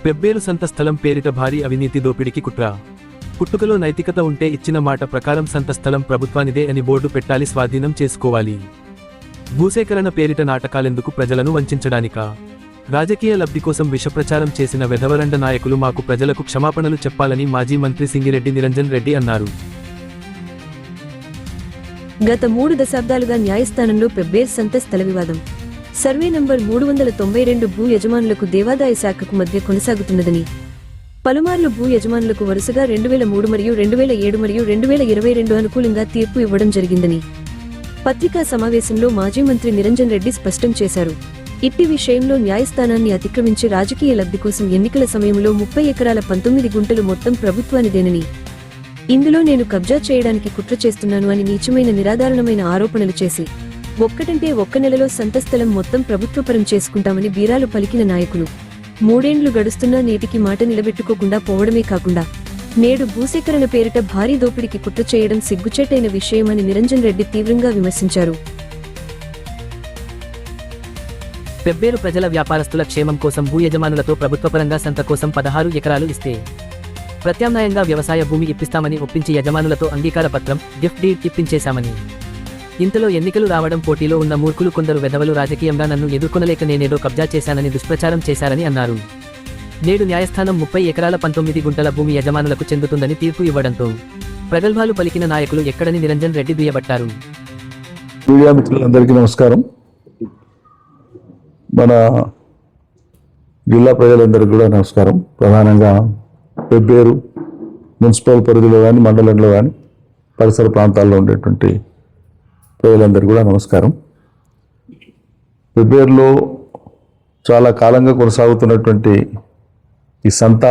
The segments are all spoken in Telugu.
పెబ్బేరు సంత స్థలం పేరిట భారీ అవినీతి దోపిడీకి కుట్ర. పుట్టుకలో నైతికత ఉంటే ఇచ్చిన మాట ప్రకారం సంత స్థలం ప్రభుత్వానిదే అని బోర్డు పెట్టాలి, స్వాధీనం చేసుకోవాలి. భూసేకరణ పేరిట నాటకాలెందుకు, ప్రజలను వంచడానికా? రాజకీయ లబ్ధి కోసం విషప్రచారం చేసిన వెధవరండ నాయకులు మాకు ప్రజలకు క్షమాపణలు చెప్పాలని మాజీ మంత్రి సింగిరెడ్డి నిరంజన్ రెడ్డి అన్నారు. గత 3 దశాబ్దాలుగా న్యాయస్థానంలో పెబ్బేరు సంత స్థల వివాదం సర్వే నంబర్ 392 భూ యజమానులకు దేవాదాయ శాఖకు మధ్య కొనసాగుతున్నదని, పలుమార్లు భూ యజమానులకు వరుసగా 2003 మరియు 2007 మరియు 2022 అనుకూలంగా తీర్పు ఇవ్వడం జరిగిందని పత్రికా సమావేశంలో మాజీ మంత్రి నిరంజన్ రెడ్డి స్పష్టం చేశారు. ఇట్టి విషయంలో న్యాయస్థానాన్ని అతిక్రమించి రాజకీయ లబ్ధి కోసం ఎన్నికల సమయంలో 30 ఎకరాల 19 గుంటలు మొత్తం ప్రభుత్వానిదేనని, ఇందులో నేను కబ్జా చేయడానికి కుట్ర చేస్తున్నాను అని నీచమైన నిరాధారణమైన ఆరోపణలు చేసి ఒక్కటంటే ఒక్క నెలలో సంత స్థలం మొత్తం ప్రభుత్వపరం చేసుకుంటామని బీరాలు పలికిన నాయకులు 3 ఏండ్లు గడుస్తున్నా నేటికి మాట నిలబెట్టుకోకుండా పోవడమే కాకుండా నేడు భూసేకరణ పేరిట భారీ దోపిడీకి కుట్ర చేయడం సిగ్గుచేటైన విషయమని నిరంజన్ రెడ్డి తీవ్రంగా విమర్శించారు. పెబ్బేరు ప్రజల వ్యాపారస్తుల క్షేమం కోసం భూ యజమానులతో ప్రభుత్వపరంగా సంత కోసం 16 ఎకరాలు ఇస్తే ప్రత్యామ్నాయంగా వ్యవసాయ భూమి ఇప్పిస్తామని ఒప్పించి యజమానులతో అంగీకార పత్రం, గిఫ్ట్ డీడ్ ఇప్పించేశామని, ఇంతలో ఎన్నికలు రావడం పోటీలో ఉన్న మూర్ఖులు కొందరు వెధవలు రాజకీయంగా నన్ను ఎదుర్కొనలేక నేనేదో కబ్జా చేశానని దుష్ప్రచారం చేశారని అన్నారు. నేడు న్యాయస్థానం 30 ఎకరాల 19 గుంటల భూమి యజమానులకు చెందుతుందని తీర్పు ఇవ్వడంతో ప్రగల్భాలు పలికిన నాయకులు ఎక్కడని నిరంజన్ రెడ్డి దుయ్యబట్టారు. మీడియా మిత్రులందరికీ నమస్కారం. మన జిల్లా ప్రజలందరికీ కూడా నమస్కారం. ప్రధానంగా పెబ్బేరు మున్సిపల్ పరిధిలో కానీ మండలంలో కానీ పరిసర ప్రాంతాల్లో ఉండేటువంటి ప్రజలందరికీ కూడా నమస్కారం. పెబ్బేరులో చాలా కాలంగా కొనసాగుతున్నటువంటి ఈ సంత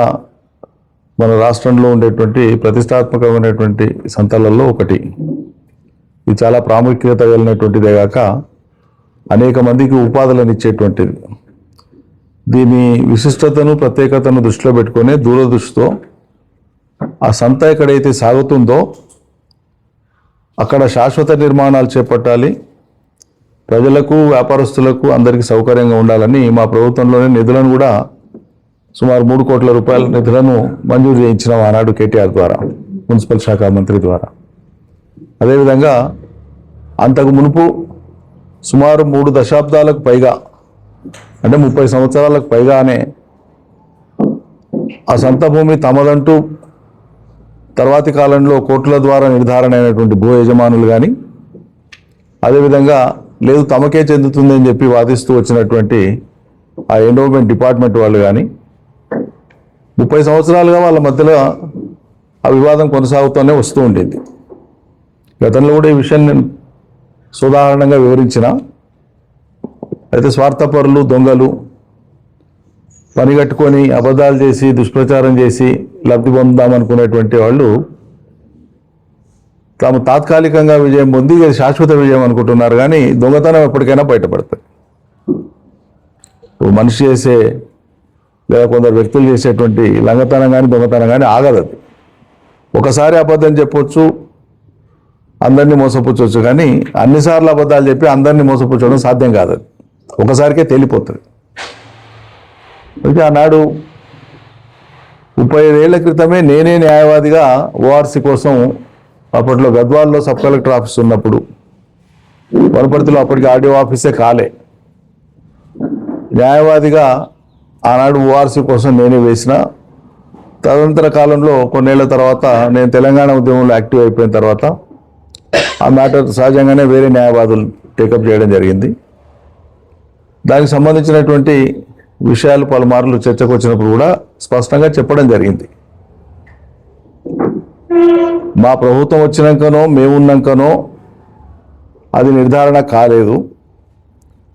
మన రాష్ట్రంలో ఉండేటువంటి ప్రతిష్టాత్మకమైనటువంటి సంతలలో ఒకటి. ఇది చాలా ప్రాముఖ్యత కలిగినటువంటిదే కాక అనేక మందికి ఉపాధులను ఇచ్చేటువంటిది. దీని విశిష్టతను, ప్రత్యేకతను దృష్టిలో పెట్టుకునే దూరదృష్టితో ఆ సంత ఎక్కడైతే సాగుతుందో అక్కడ శాశ్వత నిర్మాణాలు చేపట్టాలి, ప్రజలకు, వ్యాపారస్తులకు అందరికీ సౌకర్యంగా ఉండాలని మా ప్రభుత్వంలోనే నిధులను కూడా సుమారు 3 కోట్ల రూపాయల నిధులను మంజూరు చేయించినాం ఆనాడు కేటీఆర్ ద్వారా, మున్సిపల్ శాఖ మంత్రి ద్వారా. అదేవిధంగా అంతకు మునుపు సుమారు 3 దశాబ్దాలకు పైగా, అంటే 30 సంవత్సరాలకు పైగానే ఆ సంత భూమి తమదంటూ తర్వాతి కాలంలో కోర్టుల ద్వారా నిర్ధారణ అయినటువంటి భూ యజమానులు కానీ, అదేవిధంగా లేదు తమకే చెందుతుంది అని చెప్పి వాదిస్తూ వచ్చినటువంటి ఆ ఎండోమెంట్ డిపార్ట్మెంట్ వాళ్ళు కానీ 30 సంవత్సరాలుగా వాళ్ళ మధ్యలో ఆ వివాదం కొనసాగుతూనే వస్తూ ఉండేది. గతంలో కూడా ఈ విషయం నేను సుదాహరణంగా వివరించిన. అయితే స్వార్థపరులు, దొంగలు పనిగట్టుకొని అబద్ధాలు చేసి దుష్ప్రచారం చేసి లబ్ధి పొందామనుకునేటువంటి వాళ్ళు తాము తాత్కాలికంగా విజయం పొంది శాశ్వత విజయం అనుకుంటున్నారు. కానీ దొంగతనం ఎప్పటికైనా బయటపడుతుంది. మనిషి చేసే లేదా కొందరు వ్యక్తులు చేసేటువంటి లంగతనం కానీ దొంగతనం కానీ ఆగదు. అది ఒకసారి అబద్ధం చెప్పొచ్చు, అందరినీ మోసపుచ్చవచ్చు, కానీ అన్నిసార్లు అబద్ధాలు చెప్పి అందరినీ మోసపుచ్చడం సాధ్యం కాదు. అది ఒకసారికే తేలిపోతుంది. అయితే ఆనాడు 35 ఏళ్ల క్రితమే నేనే న్యాయవాదిగా ఓఆర్సీ కోసం అప్పట్లో గద్వాల్లో సబ్ కలెక్టర్ ఆఫీస్ ఉన్నప్పుడు, వనపర్తిలో అప్పటికి ఆర్డీఓ ఆఫీసే కాలే, న్యాయవాదిగా ఆనాడు ఓఆర్సీ కోసం నేనే వేసిన. తదనంతర కాలంలో కొన్నేళ్ల తర్వాత నేను తెలంగాణ ఉద్యమంలో యాక్టివ్ అయిపోయిన తర్వాత ఆ మ్యాటర్ సహజంగానే వేరే న్యాయవాదులు టేకప్ చేయడం జరిగింది. దానికి సంబంధించినటువంటి విషయాలు పలుమార్లు చర్చకు వచ్చినప్పుడు కూడా స్పష్టంగా చెప్పడం జరిగింది. మా ప్రభుత్వం వచ్చినాకనో మేమున్నాకనో అది నిర్ధారణ కాలేదు.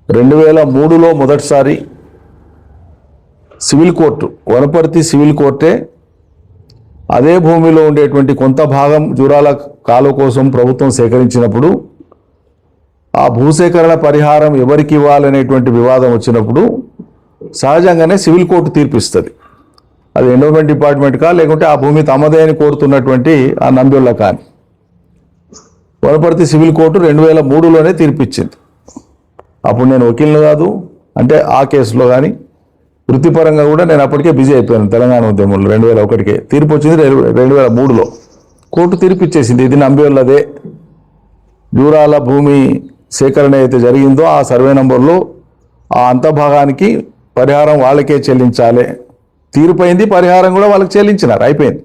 2003లో మొదటిసారి సివిల్ కోర్టు, వనపర్తి సివిల్ కోర్టే అదే భూమిలో ఉండేటువంటి కొంత భాగం జూరాల కాలువ కోసం ప్రభుత్వం సేకరించినప్పుడు ఆ భూసేకరణ పరిహారం ఎవరికి ఇవ్వాలనేటువంటి వివాదం వచ్చినప్పుడు సహజంగానే సివిల్ కోర్టు తీర్పిస్తుంది. అది ఎండోమెంట్ డిపార్ట్మెంట్ కా లేకుంటే ఆ భూమి తమదే అని కోరుతున్నటువంటి ఆ నంద్యోళ్ళ కానీ. వనపర్తి సివిల్ కోర్టు 2003లోనే తీర్పిచ్చింది. అప్పుడు నేను వకీల్ని కాదు, అంటే ఆ కేసులో కానీ వృత్తిపరంగా కూడా నేను అప్పటికే బిజీ అయిపోయాను తెలంగాణ ఉద్యమంలో 2001కే. తీర్పు వచ్చింది 2003లో. కోర్టు తీర్పు ఇచ్చేసింది, ఇది నంబివల్లదే. జూరాల భూమి సేకరణ అయితే జరిగిందో ఆ సర్వే నంబర్లో ఆ అంతభాగానికి పరిహారం వాళ్ళకే చెల్లించాలి. తీర్పు అయింది, పరిహారం కూడా వాళ్ళకి చెల్లించినారు, అయిపోయింది.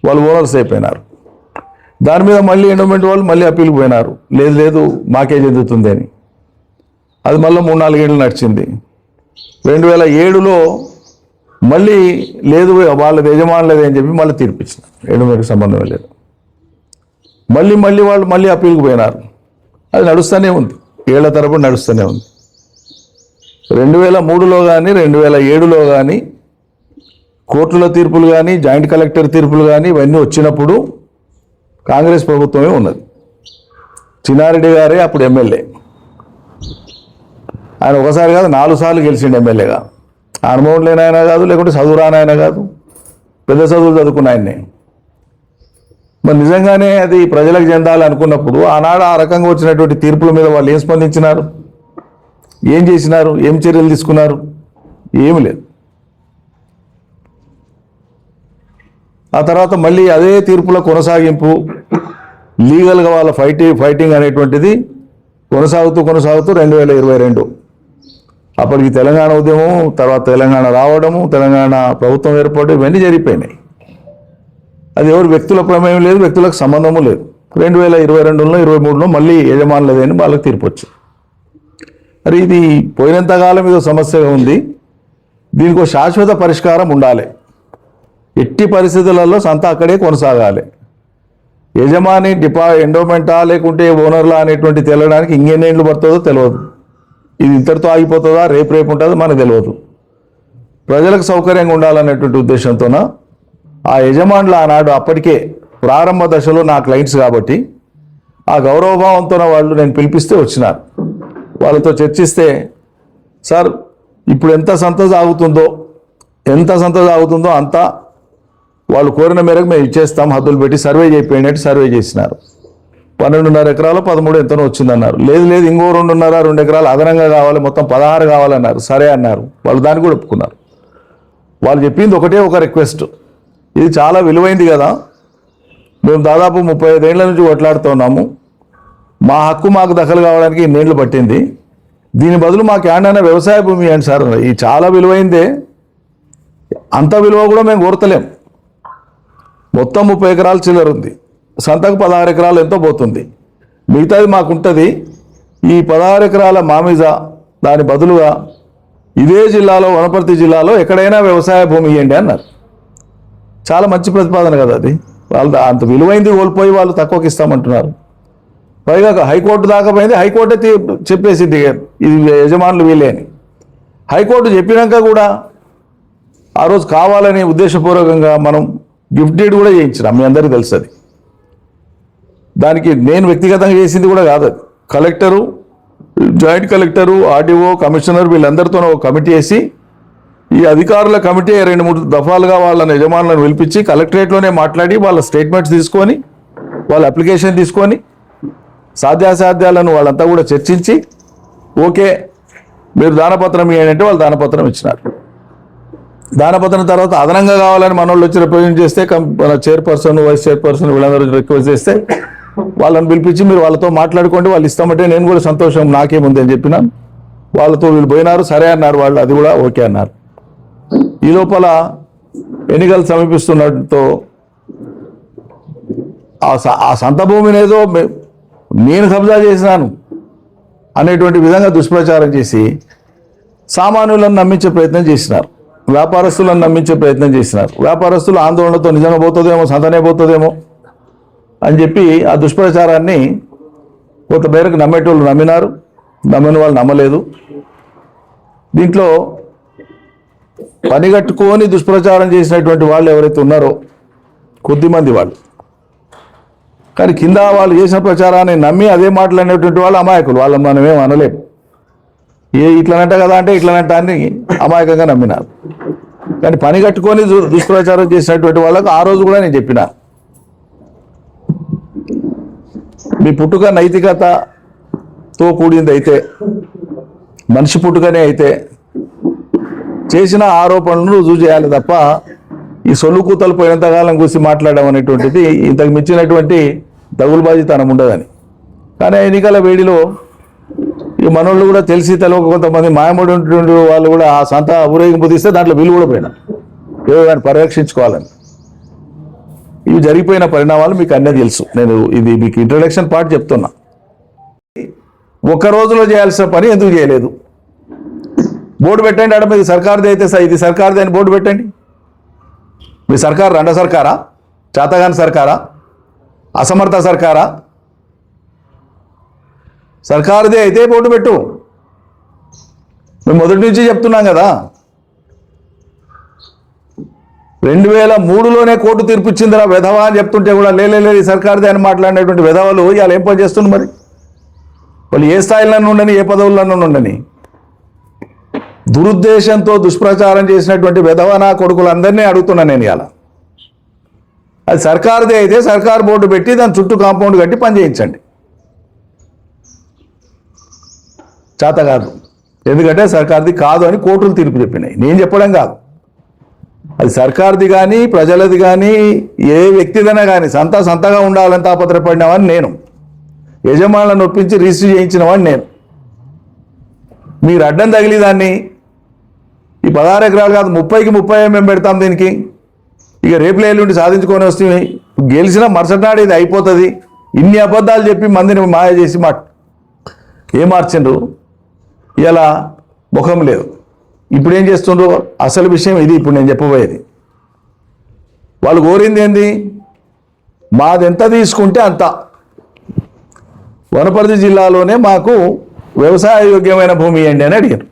వాళ్ళు ఓనర్స్ అయిపోయినారు. దాని మీద మళ్ళీ ఎండోమెంట్ వాళ్ళు మళ్ళీ అప్పీల్కి పోయినారు, లేదు లేదు మాకే చెందుతుంది అని. అది మళ్ళీ 3-4 ఏళ్ళు నడిచింది. 2007లో మళ్ళీ లేదు వాళ్ళది యజమానులదే అని చెప్పి మళ్ళీ తీర్పు ఇచ్చినారు, ఎండోమెంట్కి సంబంధం లేదు. మళ్ళీ వాళ్ళు మళ్ళీ అప్పీల్కి పోయినారు. అది నడుస్తూనే ఉంది, ఏళ్ల తరబడి నడుస్తూనే ఉంది. 2003లో కానీ 2007లో కానీ కోర్టుల తీర్పులు కానీ జాయింట్ కలెక్టర్ తీర్పులు కానీ ఇవన్నీ వచ్చినప్పుడు కాంగ్రెస్ ప్రభుత్వమే ఉన్నది. చిన్నారెడ్డి గారే అప్పుడు ఎమ్మెల్యే. ఆయన ఒకసారి కాదు 4 సార్లు గెలిచిండు ఎమ్మెల్యేగా. అనుభవం లేని ఆయన కాదు, లేకుంటే చదువు రాని ఆయన కాదు, పెద్ద చదువులు చదువుకున్న ఆయన్ని. మరి నిజంగానే అది ప్రజలకు చెందాలి అనుకున్నప్పుడు ఆనాడు ఆ రకంగా వచ్చినటువంటి తీర్పుల మీద వాళ్ళు ఏం స్పందించినారు, ఏం చేసినారు, ఏం చర్యలు తీసుకున్నారు? ఏమి లేదు. ఆ తర్వాత మళ్ళీ అదే తీర్పుల కొనసాగింపు, లీగల్గా వాళ్ళ ఫైటింగ్ అనేటువంటిది కొనసాగుతూ 2022 అప్పటికి తెలంగాణ ఉద్యమం, తర్వాత తెలంగాణ రావడము, తెలంగాణ ప్రభుత్వం ఏర్పడడం, ఇవన్నీ జరిగిపోయినాయి. అది ఎవరు వ్యక్తుల ప్రమేయం లేదు, వ్యక్తులకు సంబంధము లేదు. 2022లో 23లో మళ్ళీ యజమానులదేని వాళ్ళకి తీర్పు వచ్చింది. మరి ఇది పోయినంతకాలం ఇదో సమస్యగా ఉంది, దీనికి ఒక శాశ్వత పరిష్కారం ఉండాలి. ఎట్టి పరిస్థితులలో సంత అక్కడే కొనసాగాలి. యజమాని ఎండోమెంటా లేకుంటే ఓనర్లా అనేటువంటి తెలడానికి ఇంకెన్నేళ్ళు పడుతుందో తెలియదు. ఇది ఇంతటితో ఆగిపోతుందా, రేపు ఉంటుందో మనకు తెలియదు. ప్రజలకు సౌకర్యంగా ఉండాలనేటువంటి ఉద్దేశంతోన ఆ యజమానులు ఆనాడు అప్పటికే ప్రారంభ దశలో నా క్లయింట్స్ కాబట్టి ఆ గౌరవభావంతో వాళ్ళు నేను పిలిపిస్తే వచ్చినారు. వాళ్ళతో చర్చిస్తే, సార్ ఇప్పుడు ఎంత సంత సాగుతుందో అంతా వాళ్ళు కోరిన మేరకు మేము ఇచ్చేస్తాం, హద్దులు పెట్టి సర్వే చేయించినట్టు సర్వే చేసినారు. 12.5 ఎకరాలు 13 ఎంతనో వచ్చిందన్నారు. లేదు ఇంకో 2.5-2 ఎకరాలు అదనంగా కావాలి, మొత్తం 16 కావాలన్నారు. సరే అన్నారు, వాళ్ళు దాన్ని కూడా ఒప్పుకున్నారు. వాళ్ళు చెప్పింది ఒక రిక్వెస్ట్, ఇది చాలా విలువైంది కదా, మేము దాదాపు 35 ఏళ్ల నుంచి కొట్లాడుతున్నాము, మా హక్కు మాకు దఖలు కావడానికి ఇన్నేళ్ళు పట్టింది, దీని బదులు మాకు ఏమైనా వ్యవసాయ భూమి ఏంటి సార్, ఇది చాలా విలువైందే, అంత విలువ కూడా మేము కోరతలేం. మొత్తం 30 ఎకరాలు చిల్లర ఉంది, సంతకు 16 ఎకరాలు ఎంతో పోతుంది, మిగతాది మాకుంటుంది. ఈ 16 ఎకరాల మామిజా దాని బదులుగా ఇదే జిల్లాలో, వనపర్తి జిల్లాలో ఎక్కడైనా వ్యవసాయ భూమి ఇవ్వండి అన్నారు. చాలా మంచి ప్రతిపాదన కదా అది. వాళ్ళు అంత విలువైంది కోల్పోయి వాళ్ళు తక్కువకి ఇస్తామంటున్నారు. పైగా హైకోర్టు దాకా పోయింది, హైకోర్టే చెప్పేసింది ఇది యజమానులు వీలే అని. హైకోర్టు చెప్పినాక కూడా ఆ రోజు కావాలని ఉద్దేశపూర్వకంగా మనం గిఫ్ట్ డీడ్ కూడా చేయించినాం, మీ అందరికీ తెలుసు అది. దానికి నేను వ్యక్తిగతంగా చేసింది కూడా కాదు, అది collector, joint collector, RDO, commissioner వీళ్ళందరితో ఒక కమిటీ వేసి, ఈ అధికారుల కమిటీ 2-3 దఫాలుగా వాళ్ళని యజమానులను పిలిపించి కలెక్టరేట్లోనే మాట్లాడి వాళ్ళ స్టేట్మెంట్స్ తీసుకొని, వాళ్ళ అప్లికేషన్ తీసుకొని, సాధ్యాసాధ్యాలను వాళ్ళంతా కూడా చర్చించి, ఓకే మీరు దానపత్రం ఇవ్వండి అంటే వాళ్ళు దానపత్రం ఇచ్చినారు. దానపత్రం తర్వాత అదనంగా కావాలని మన వాళ్ళు వచ్చి రిప్రజెంట్ చేస్తే మన చైర్పర్సన్, వైస్ చైర్పర్సన్ వీళ్ళందరూ రిక్వెస్ట్ చేస్తే వాళ్ళని పిలిపించి మీరు వాళ్ళతో మాట్లాడుకోండి, వాళ్ళు ఇస్తామంటే నేను కూడా సంతోషం, నాకేముంది అని చెప్పినాను. వాళ్ళతో వీళ్ళు పోయినారు, సరే అన్నారు వాళ్ళు, అది కూడా ఓకే అన్నారు. ఈ లోపల ఎన్నికలు సమీపిస్తున్నతో ఆ సంత భూమిని ఏదో నేను కబ్జా చేసినాను అనేటువంటి విధంగా దుష్ప్రచారం చేసి సామాన్యులను నమ్మించే ప్రయత్నం చేసినారు, వ్యాపారస్తులను నమ్మించే ప్రయత్నం చేసినారు. వ్యాపారస్తులు ఆందోళనతో నిజంగా పోతుందేమో, సంతనే పోతుందేమో అని చెప్పి ఆ దుష్ప్రచారాన్ని కొంత మేరకు నమ్మేటోళ్ళు నమ్మినారు, నమ్మని వాళ్ళు నమ్మలేదు. దీంట్లో పనిగట్టుకొని దుష్ప్రచారం చేసినటువంటి వాళ్ళు ఎవరైతే ఉన్నారో కొద్దిమంది వాళ్ళు, కానీ కింద వాళ్ళు చేసిన ప్రచారాన్ని నమ్మి అదే మాట్లాడినటువంటి వాళ్ళు అమాయకులు, వాళ్ళని మనం ఏం అనలేము. ఇట్లనంట కదా అంటే ఇట్లనంట అని అమాయకంగా నమ్మినారు. కానీ పని కట్టుకొని దుష్ప్రచారం చేసినటువంటి వాళ్ళకు ఆ రోజు కూడా నేను చెప్పిన, మీ పుట్టుక నైతికతతో కూడింది అయితే, మనిషి పుట్టుకనే అయితే చేసిన ఆరోపణలను రుజువు చేయాలి తప్ప ఈ సొల్లు కూతలు పోయినంతకాలం కూసి మాట్లాడడం అనేటువంటిది ఇంతకు మించినటువంటి దగులుబాజీతనం ఉండదని. కానీ ఎన్నికల వేడిలో ఈ మనోళ్ళు కూడా తెలిసి తెలవక కొంతమంది మాయమూడి వాళ్ళు కూడా ఆ సంత ఊరేగింపు తీస్తే దాంట్లో వీళ్ళు కూడా పోయినారు ఏదో దాన్ని పరిరక్షించుకోవాలని. ఇవి జరిగిపోయిన పరిణామాలు మీకు అన్నీ తెలుసు. నేను ఇది మీకు ఇంట్రడక్షన్ పార్ట్ చెప్తున్నా. ఒక్క రోజులో చేయాల్సిన పని ఎందుకు చేయలేదు? బోర్డు పెట్టండి అక్కడ ఇది సర్కార్ది అయితే ఇది సర్కార్ది అని బోర్డు పెట్టండి. మీ సర్కారు రండ సర్కారా, చాతగాని సర్కారా, అసమర్థ సర్కారా? సర్కారుదే అయితే బోర్డు పెట్టు. మేము మొదటి నుంచి చెప్తున్నాం కదా. 2003లోనే కోర్టు తీర్పు ఇచ్చిందిరా విధవా అని చెప్తుంటే కూడా లేదు ఈ సర్కారుదే అని మాట్లాడినటువంటి విధవలు ఇవాళ ఏం పని చేస్తుంది? మరి వాళ్ళు ఏ స్థాయిలో ఉండని, ఏ పదవుల్లో ఉండని, దురుద్దేశంతో దుష్ప్రచారం చేసినటువంటి విధవనా కొడుకులందరినీ అడుగుతున్నా నేను ఇవాళ. అది సర్కారుదే అయితే సర్కారు బోర్డు పెట్టి దాని చుట్టూ కాంపౌండ్ కట్టి పని చేయించండి. చేత కాదు, ఎందుకంటే సర్కార్ది కాదు అని కోర్టులు తీర్పు చెప్పినాయి. నేను చెప్పడం కాదు, అది సర్కార్ది కానీ ప్రజలది కానీ ఏ వ్యక్తిదైనా కానీ సంతగా ఉండాలని తాపత్రపడినవాడిని నేను. యజమానులను ఒప్పించి రిజిస్టర్ చేయించిన వాడిని నేను. మీరు అడ్డం తగిలి దాన్ని ఈ 16 ఎకరాలు కాదు 30కి 30 మేము పెడతాం దీనికి. ఇక రేపు ఎల్లుండి సాధించుకొని వస్తుంది. గెలిచిన మరుసటి నాడు ఇది అయిపోతుంది. ఇన్ని అబద్ధాలు చెప్పి మందిని మాయ చేసి ఏం మార్చిండ్రు? ఇలా ముఖం లేదు. ఇప్పుడు ఏం చేస్తుండ్రు? అసలు విషయం ఇది. ఇప్పుడు నేను చెప్పబోయేది, వాళ్ళు కోరింది ఏంది? మాది ఎంత తీసుకుంటే అంత. వనపర్తి జిల్లాలోనే మాకు వ్యవసాయ యోగ్యమైన భూమి ఇవ్వండి అని అడిగారు.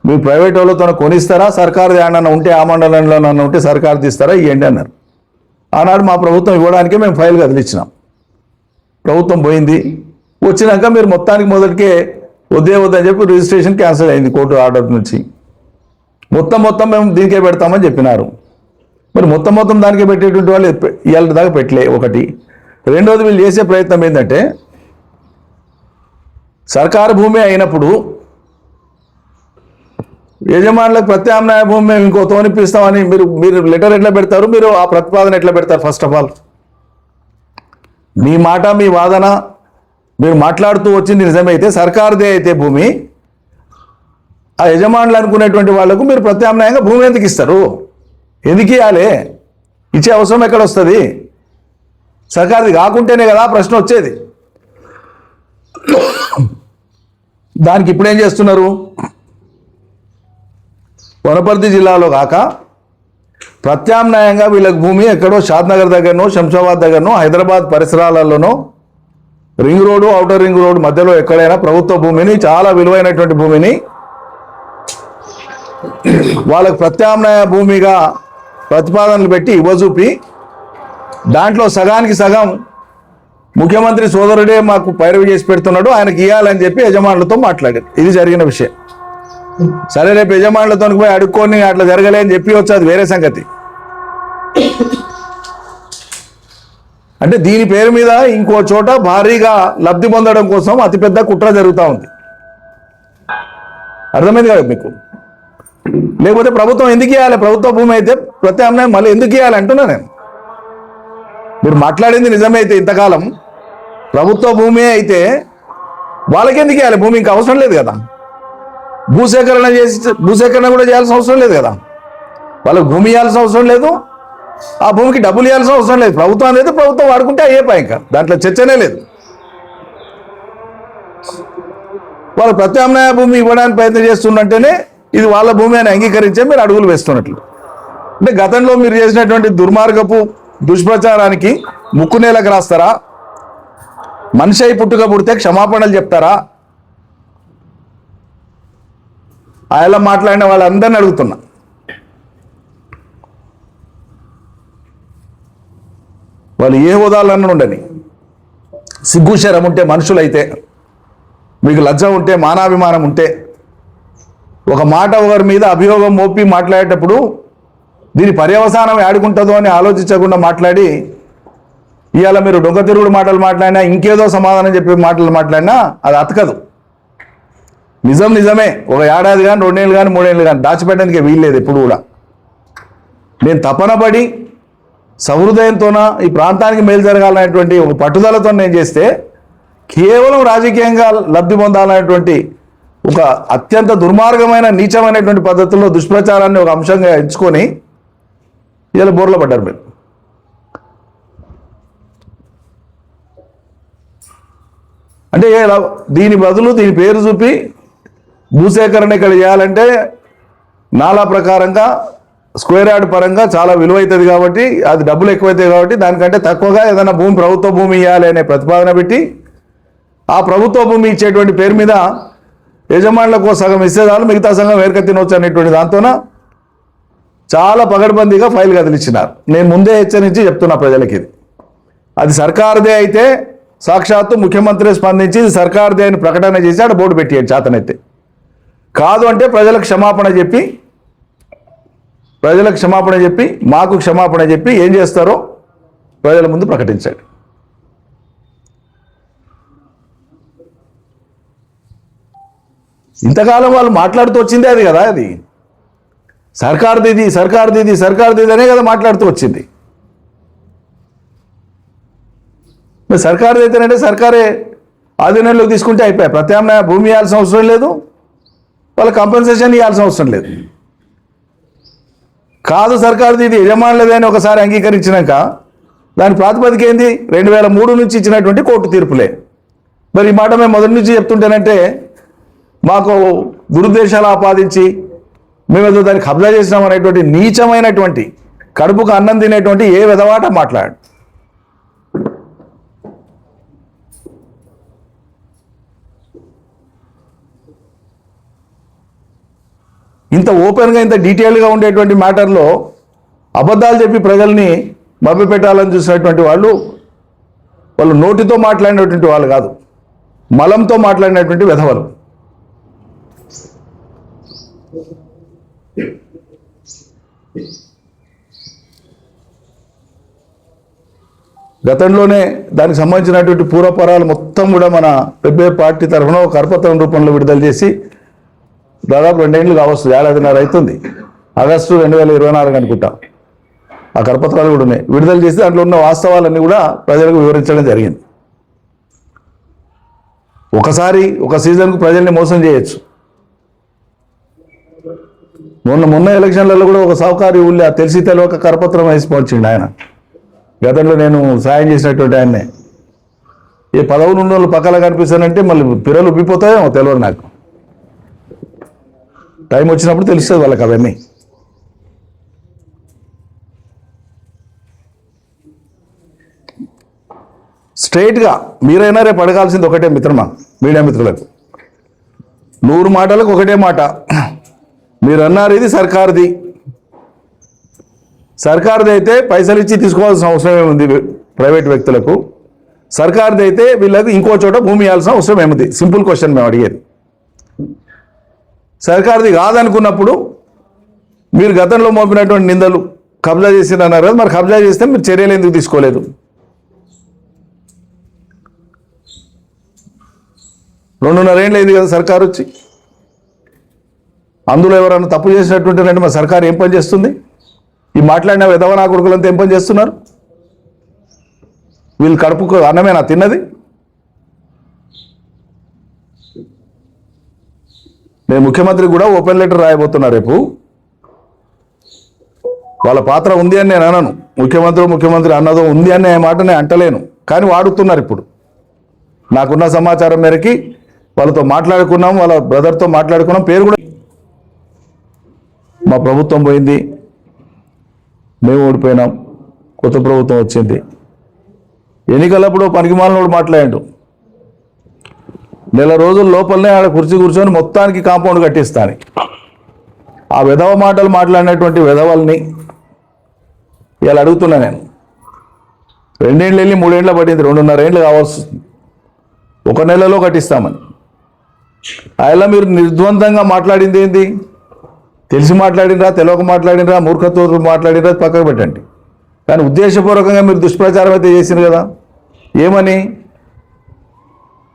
మీరు ప్రైవేట్ వాళ్ళతో కొనిస్తారా, సర్కారు ఏమన్నా ఉంటే ఆ మండలంలో ఉంటే సర్కారు తీస్తారా, ఇవ్వండి అన్నారు. ఆనాడు మా ప్రభుత్వం ఇవ్వడానికే మేము ఫైల్ కదిలిచ్చినాం. ప్రభుత్వం పోయింది. వచ్చినాక మీరు మొత్తానికి మొదటికే వద్దని చెప్పి రిజిస్ట్రేషన్ క్యాన్సిల్ అయింది కోర్టు ఆర్డర్ నుంచి. మొత్తం మేము దీనికే పెడతామని చెప్పినారు. మరి మొత్తం దానికే పెట్టేటువంటి వాళ్ళు ఇవాళ దాకా పెట్టలే. ఒకటి. రెండోది, వీళ్ళు చేసే ప్రయత్నం ఏంటంటే సర్కారు భూమి అయినప్పుడు యజమానులకు ప్రత్యామ్నాయ భూమి మేము ఇంకో తోనిపిస్తామని మీరు లెటర్ ఎట్లా పెడతారు? మీరు ఆ ప్రతిపాదన ఎట్లా పెడతారు? ఫస్ట్ ఆఫ్ ఆల్ మీ మాట, మీ వాదన మీరు మాట్లాడుతూ వచ్చింది నిజమైతే, సర్కారుదే అయితే భూమి, ఆ యజమానులు అనుకునేటువంటి వాళ్లకు మీరు ప్రత్యామ్నాయంగా భూమి ఎందుకు ఇస్తారు? ఎందుకు ఇవ్వాలి? ఇచ్చే అవసరం ఎక్కడ వస్తుంది? సర్కారుది కాకుంటేనే కదా ప్రశ్న వచ్చేది. దానికి ఇప్పుడు ఏం చేస్తున్నారు? వనపర్తి జిల్లాలో కాక ప్రత్యామ్నాయంగా వీళ్ళకి భూమి ఎక్కడో షాద్నగర్ దగ్గరనో, శంషాబాద్ దగ్గరనో, హైదరాబాద్ పరిసరాలలోనో, ring road, outer ring road మధ్యలో ఎక్కడైనా ప్రభుత్వ భూమిని, చాలా విలువైనటువంటి భూమిని వాళ్ళకు ప్రత్యామ్నాయ భూమిగా ప్రతిపాదనలు పెట్టి ఇవ్వజూపి దాంట్లో సగానికి సగం ముఖ్యమంత్రి సోదరుడే మాకు పైరవి చేసి పెడుతున్నాడు, ఆయనకి ఇవ్వాలని చెప్పి యజమానులతో మాట్లాడారు. ఇది జరిగిన విషయం. సరే, రేపు యజమానులతో పోయి అడుక్కొని అట్లా జరగలే అని చెప్పి వచ్చి అది వేరే సంగతి. అంటే దీని పేరు మీద ఇంకో చోట భారీగా లబ్ధి పొందడం కోసం అతిపెద్ద కుట్ర జరుగుతూ ఉంది. అర్థమైంది కదా మీకు? లేకపోతే ప్రభుత్వం ఎందుకు ఇవ్వాలి? ప్రభుత్వ భూమి అయితే ప్రత్యామ్నాయం మళ్ళీ ఎందుకు ఇవ్వాలి అంటున్నా నేను. మీరు మాట్లాడింది నిజమైతే ఇంతకాలం ప్రభుత్వ భూమి అయితే వాళ్ళకి ఎందుకు ఇవ్వాలి భూమి? ఇంకా అవసరం లేదు కదా. భూసేకరణ కూడా చేయాల్సిన అవసరం లేదు కదా. వాళ్ళకి భూమి ఇవ్వాల్సిన అవసరం లేదు, ఆ భూమికి డబ్బులు ఇవ్వాల్సిన అవసరం లేదు. ప్రభుత్వం అనేది ప్రభుత్వం వాడుకుంటే అయ్యే పై, ఇంకా దాంట్లో చర్చనే లేదు. వాళ్ళు ప్రత్యామ్నాయ భూమి ఇవ్వడానికి ప్రయత్నం చేస్తున్నట్టేనే ఇది వాళ్ళ భూమి అని అంగీకరించే మీరు అడుగులు వేస్తున్నట్లు. అంటే గతంలో మీరు చేసినటువంటి దుర్మార్గపు దుష్ప్రచారానికి ముక్కు నేలకు రాస్తారా? మనిషి అయి పుట్టుక పుడితే క్షమాపణలు చెప్తారా? ఆయన మాట్లాడిన వాళ్ళందరినీ అడుగుతున్నా. వాళ్ళు ఏ హోదాలన్నా ఉండని, సిగ్గుశరం ఉంటే, మనుషులైతే, మీకు లజ్జ ఉంటే, మానాభిమానం ఉంటే, ఒక మాట ఒకరి మీద అభియోగం మోపి మాట్లాడేటప్పుడు దీని పర్యవసానం ఆడుకుంటుందో అని ఆలోచించకుండా మాట్లాడి ఇవాళ మీరు దొంగ తిరుగుడు మాటలు మాట్లాడినా, ఇంకేదో సమాధానం చెప్పే మాటలు మాట్లాడినా అది అతకదు. నిజమే, ఒక ఏడాది కానీ 2 ఏళ్ళు కానీ 3 ఏళ్ళు కానీ దాచిపెట్టడానికి వీల్లేదు ఎప్పుడు కూడా. నేను తపన పడి సహృదయంతోన ఈ ప్రాంతానికి మేలు జరగాలనేటువంటి ఒక పట్టుదలతో నేను చేస్తే కేవలం రాజకీయంగా లబ్ధి పొందాలనేటువంటి ఒక అత్యంత దుర్మార్గమైన నీచమైనటువంటి పద్ధతుల్లో దుష్ప్రచారాన్ని ఒక అంశంగా ఎంచుకొని ఇలా బోర్ల పడ్డారు మీరు. అంటే దీని బదులు దీని పేరు చూపి భూసేకరణ ఇక్కడ చేయాలంటే నాలా ప్రకారంగా స్క్వేర్ యార్డ్ పరంగా చాలా విలువ అవుతుంది కాబట్టి, అది డబ్బులు ఎక్కువైతాయి కాబట్టి దానికంటే తక్కువగా ఏదైనా ప్రభుత్వ భూమి ఇవ్వాలి అనే ప్రతిపాదన పెట్టి ఆ ప్రభుత్వ భూమి ఇచ్చేటువంటి పేరు మీద యజమానులకు సగం ఇస్తే చాలు, మిగతా సగం వేరుక తినవచ్చు అనేటువంటి దాంతోన చాలా పగడ్బందీగా ఫైల్ కదిలిచ్చినారు. నేను ముందే హెచ్చరించి చెప్తున్నా ప్రజలకి, అది సర్కారుదే అయితే సాక్షాత్తు ముఖ్యమంత్రి స్పందించి ఇది సర్కారుదే అని ప్రకటన చేసి ఆడ బోర్డు పెట్టేయండి చేతనైతే. కాదు అంటే ప్రజలకు క్షమాపణ చెప్పి మాకు క్షమాపణ చెప్పి ఏం చేస్తారో ప్రజల ముందు ప్రకటించండి. ఇంతకాలం వాళ్ళు మాట్లాడుతూ వచ్చిందే అది కదా, అది సర్కారుది అనే కదా మాట్లాడుతూ వచ్చింది. మరి సర్కారుది అయితేనంటే సర్కారే ఆధీనంలోకి తీసుకుంటే అయిపోయాయి. ప్రత్యామ్నాయ భూమి ఇవ్వాల్సిన అవసరం లేదు, వాళ్ళ కంపెన్సేషన్ ఇవ్వాల్సిన అవసరం లేదు. కాదు సర్కారుది ఇది యజమానులదని ఒకసారి అంగీకరించినాక దాని ప్రాతిపదిక ఏంది? 2003 నుంచి ఇచ్చినటువంటి కోర్టు తీర్పులే. మరి ఈ మాట మేము మొదటి నుంచి చెప్తుంటేనంటే మాకు దురుద్దేశాలు ఆపాదించి మేమేదో దాన్ని కబ్జా చేసినాం అనేటువంటి నీచమైనటువంటి కడుపుకు అన్నం తినేటువంటి ఏ విధవాట మాట్లాడు. ఇంత ఓపెన్గా ఇంత డీటెయిల్గా ఉండేటువంటి మ్యాటర్లో అబద్ధాలు చెప్పి ప్రజల్ని మభ్యపెట్టాలని చూసినటువంటి వాళ్ళు నోటితో మాట్లాడినటువంటి వాళ్ళు కాదు, మలంతో మాట్లాడినటువంటి విధవలు. గతంలోనే దానికి సంబంధించినటువంటి పూర్వపరాలు మొత్తం కూడా మన పెబ్బే పార్టీ తరఫున ఒక కరపత్రం రూపంలో విడుదల చేసి దాదాపు 2 ఏళ్ళు కావస్తుంది, 1.5 అవుతుంది. ఆగస్టు 2024 అనుకుంటా ఆ కరపత్రాలు కూడా ఉన్నాయి. విడుదల చేసి దాంట్లో ఉన్న వాస్తవాలన్నీ కూడా ప్రజలకు వివరించడం జరిగింది. ఒక సీజన్కు ప్రజల్ని మోసం చేయొచ్చు. మొన్న ఎలక్షన్లలో కూడా ఒక సహకారి ఊళ్ళో తెలిసి తెలియక కరపత్రం వేసి పంచిండు ఆయన. గతంలో నేను సాయం చేసినటువంటి ఆయన్నే. ఏ పదవులు ఉన్న వాళ్ళు పక్కన కనిపిస్తానంటే మళ్ళీ పిల్లలు ఉబ్బిపోతాయేమో తెలియదు నాకు. టైం వచ్చినప్పుడు తెలుస్తుంది వాళ్ళకి అవన్నీ. స్ట్రైట్గా మీరైనా రేపు అడగాల్సింది ఒకటే మిత్రమా, మీడియా మిత్రులకు 100 మాటలకు ఒకటే మాట. మీరు అన్నారు ఇది సర్కారుది అయితే పైసలు ఇచ్చి తీసుకోవాల్సిన అవసరం ఏముంది ప్రైవేట్ వ్యక్తులకు? సర్కారుది అయితే వీళ్ళకి ఇంకో చోట భూమి ఇవ్వాల్సిన అవసరం ఏముంది? సింపుల్ క్వశ్చన్ మేము అడిగేది. సర్కారుది కాదనుకున్నప్పుడు మీరు గతంలో మోపినటువంటి నిందలు కబ్జా చేసిరన్నారు కదా, మరి కబ్జా చేస్తే మీరు చర్యలు ఎందుకు తీసుకోలేదు? రెండున్నర ఏళ్ళు అయింది కదా సర్కారు వచ్చి. అందులో ఎవరైనా తప్పు చేసినట్టుంటేనంటే మరి సర్కారు ఏం పని చేస్తుంది? ఈ మాట్లాడిన విధవనా కొడుకులంతా ఏం పని చేస్తున్నారు? వీళ్ళు కడుపుకు అన్నమేనా తిన్నది? నేను ముఖ్యమంత్రికి కూడా ఓపెన్ లెటర్ రాయబోతున్నా రేపు. వాళ్ళ పాత్ర ఉంది అని నేను అనను, ముఖ్యమంత్రి అన్నదో ఉంది అనే మాట నేను అంటలేను, కానీ వాడుతున్నారు. ఇప్పుడు నాకున్న సమాచారం మేరకి వాళ్ళతో మాట్లాడుకున్నాం, వాళ్ళ బ్రదర్తో మాట్లాడుకున్నాం. పేరు కూడా మా ప్రభుత్వం పోయింది, మేము ఓడిపోయినాం, కొత్త ప్రభుత్వం వచ్చింది. ఎన్నికలప్పుడు పనికిమాలినోడు మాట్లాడాడు, నెల రోజుల లోపలనే ఆడ కూర్చొని మొత్తానికి కాంపౌండ్ కట్టిస్తాను. ఆ విధవ మాటలు మాట్లాడినటువంటి విధవల్ని ఇలా అడుగుతున్నా నేను. 2 ఏళ్ళు వెళ్ళి 3 ఏళ్ళ పడింది, 2.5 ఏళ్ళు కావాల్సి, 1 నెలలో కట్టిస్తామని. అలా మీరు నిర్ద్వందంగా మాట్లాడింది ఏంది? తెలిసి మాట్లాడినరా, తెలియక మాట్లాడినరా, మూర్ఖత్వం మాట్లాడినరా పక్కకు పెట్టండి. కానీ ఉద్దేశపూర్వకంగా మీరు దుష్ప్రచారం అయితే చేసింది కదా. ఏమని?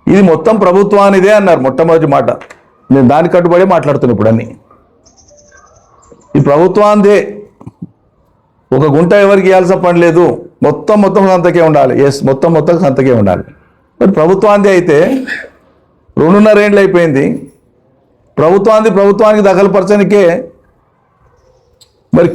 ఇది మొత్తం ప్రభుత్వానిదే అన్నారు మొట్టమొదటి మాట. నేను దానికి కట్టుబడి మాట్లాడుతున్నాను ఇప్పుడు అన్ని. ఈ ప్రభుత్వాందే, ఒక గుంట ఎవరికి ఇవ్వాల్సిన పని లేదు, మొత్తం సంతకే ఉండాలి. మొత్తం సంతకే ఉండాలి. మరి ప్రభుత్వాందే అయితే 2.5 ఏళ్ళు అయిపోయింది. ప్రభుత్వానికి దఖలుపరచనికే మరి